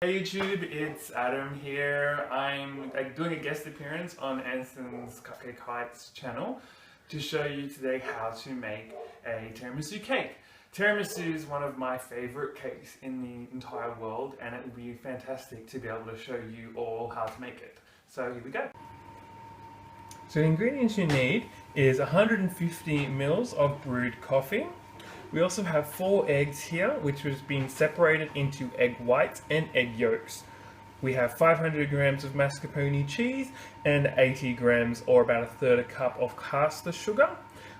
Hey YouTube, it's Adam here. I'm doing a guest appearance on Anson's Cupcake Heights channel to show you today how to make a tiramisu cake. Tiramisu is one of my favorite cakes in the entire world, and it would be fantastic to be able to show you all how to make it. So here we go. So the ingredients you need is 150 ml of brewed coffee. We also have 4 eggs here, which has been separated into egg whites and egg yolks. We have 500 grams of mascarpone cheese and 80 grams, or about a third a cup, of caster sugar.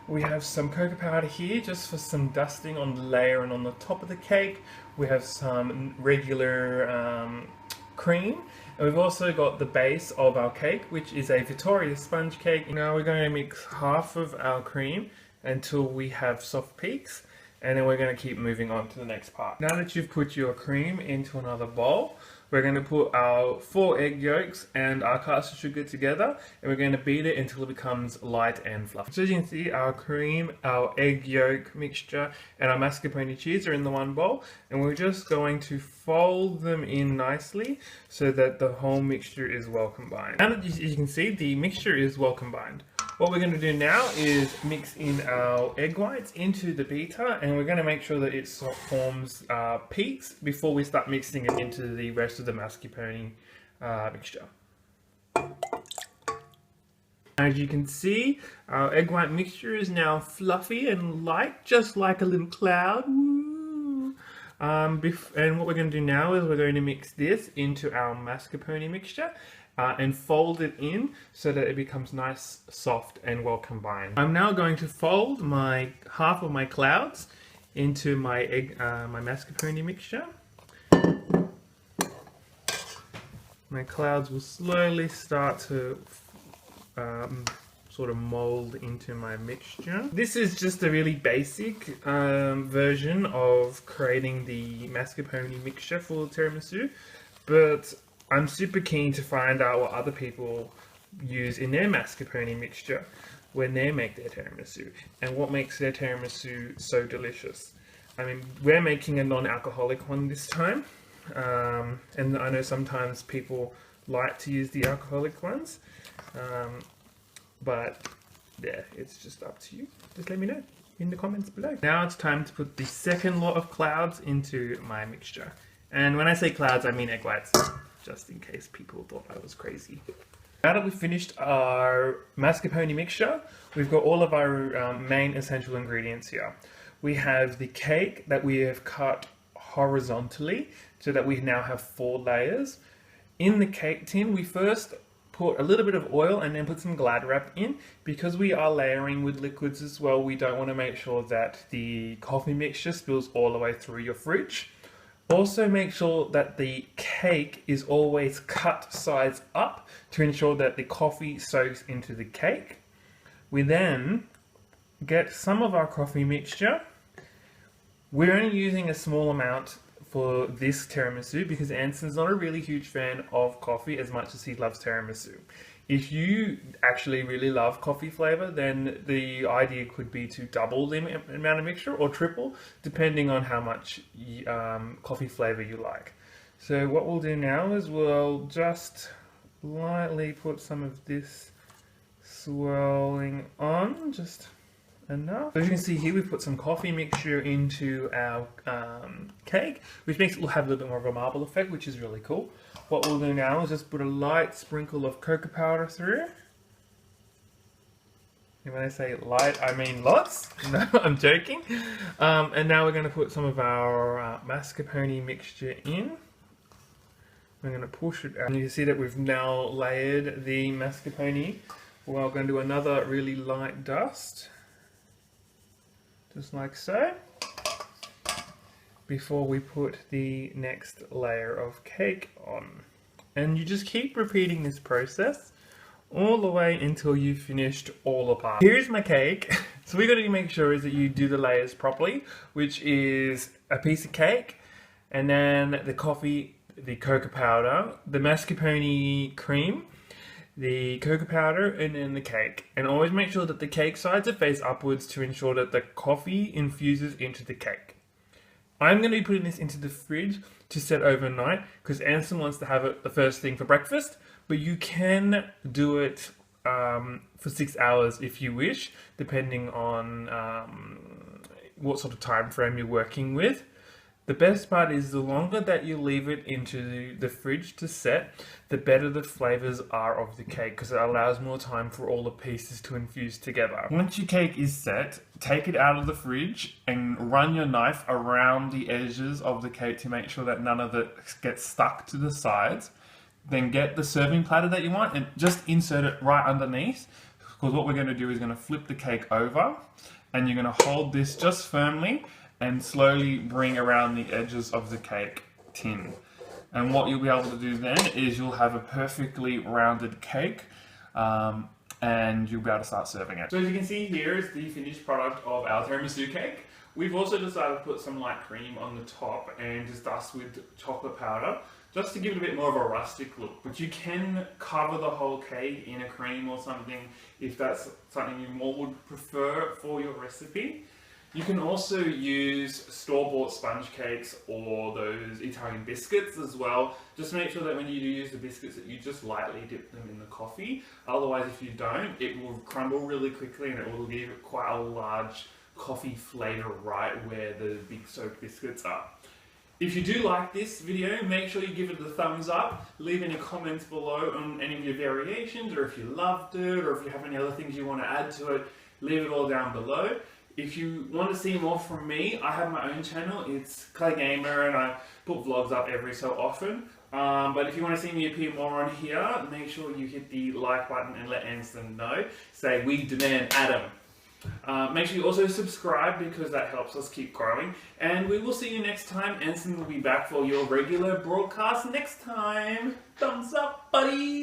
We have some cocoa powder here just for some dusting on the layer and on the top of the cake. We have some regular cream, and we've also got the base of our cake, which is a Victoria sponge cake. Now we're going to mix half of our cream until we have soft peaks, and then we're going to keep moving on to the next part. Now that you've put your cream into another bowl, we're going to put our 4 egg yolks and our caster sugar together, and we're going to beat it until it becomes light and fluffy. So as you can see, our cream, our egg yolk mixture, and our mascarpone cheese are in the one bowl, and we're just going to fold them in nicely so that the whole mixture is well combined. Now that you can see, the mixture is well combined. What we're going to do now is mix in our egg whites into the beater, and we're going to make sure that it forms peaks before we start mixing it into the rest of the mascarpone mixture. As you can see, our egg white mixture is now fluffy and light, just like a little cloud. And what we're going to do now is we're going to mix this into our mascarpone mixture and fold it in so that it becomes nice, soft, and well combined. I'm now going to fold my half of my clouds into my my mascarpone mixture. My clouds will slowly start to sort of mold into my mixture. This is just a really basic version of creating the mascarpone mixture for tiramisu, but I'm super keen to find out what other people use in their mascarpone mixture when they make their tiramisu, and what makes their tiramisu so delicious. I mean, we're making a non-alcoholic one this time, and I know sometimes people like to use the alcoholic ones, but yeah, it's just up to you. Just let me know in the comments below. Now it's time to put the second lot of clouds into my mixture. And when I say clouds, I mean egg whites, just in case people thought I was crazy. Now that we've finished our mascarpone mixture, we've got all of our main essential ingredients here. We have the cake that we have cut horizontally so that we now have 4 layers. In the cake tin, we first put a little bit of oil and then put some Glad wrap in. Because we are layering with liquids as well, we don't want to make sure that the coffee mixture spills all the way through your fridge. Also make sure that the cake is always cut sides up to ensure that the coffee soaks into the cake. We then get some of our coffee mixture. We're only using a small amount for this tiramisu because Anson's not a really huge fan of coffee as much as he loves tiramisu. If you actually really love coffee flavor, then the idea could be to double the amount of mixture or triple, depending on how much coffee flavor you like. So what we'll do now is we'll just lightly put some of this swirling on, just enough. So as you can see here, we've put some coffee mixture into our cake, which makes it have a little bit more of a marble effect, which is really cool. What we'll do now is just put a light sprinkle of cocoa powder through. And when I say light, I mean lots. No, I'm joking. And now we're going to put some of our mascarpone mixture in. We're going to push it out. And you can see that we've now layered the mascarpone. We're going to do another really light dust, just like so, before we put the next layer of cake on. And you just keep repeating this process all the way until you've finished all the parts. Here's my cake. So we got to make sure is that you do the layers properly, which is a piece of cake, and then the coffee, the cocoa powder, the mascarpone cream, the cocoa powder, and then the cake. And always make sure that the cake sides are face upwards to ensure that the coffee infuses into the cake. I'm going to be putting this into the fridge to set overnight because Anson wants to have it the first thing for breakfast, but you can do it for 6 hours if you wish, depending on what sort of time frame you're working with. The best part is the longer that you leave it into the fridge to set, the better the flavors are of the cake because it allows more time for all the pieces to infuse together. Once your cake is set, take it out of the fridge and run your knife around the edges of the cake to make sure that none of it gets stuck to the sides. Then get the serving platter that you want and just insert it right underneath, because what we're going to do is going to flip the cake over and you're going to hold this just firmly and slowly bring around the edges of the cake tin. And what you'll be able to do then is you'll have a perfectly rounded cake and you'll be able to start serving it. So as you can see, here is the finished product of our tiramisu cake. We've also decided to put some light cream on the top and just dust with chocolate powder, just to give it a bit more of a rustic look. But you can cover the whole cake in a cream or something if that's something you more would prefer for your recipe. You can also use store-bought sponge cakes or those Italian biscuits as well. Just make sure that when you do use the biscuits that you just lightly dip them in the coffee. Otherwise, if you don't, it will crumble really quickly and it will give it quite a large coffee flavour right where the big soaked biscuits are. If you do like this video, make sure you give it a thumbs up, leave any comments below on any of your variations, or if you loved it, or if you have any other things you want to add to it, leave it all down below. If you want to see more from me, I have my own channel, it's Clay Gamer, and I put vlogs up every so often. But if you want to see me appear more on here, make sure you hit the like button and let Anson know. Say, we demand Adam. Make sure you also subscribe because that helps us keep growing. And we will see you next time. Anson will be back for your regular broadcast next time. Thumbs up, buddy!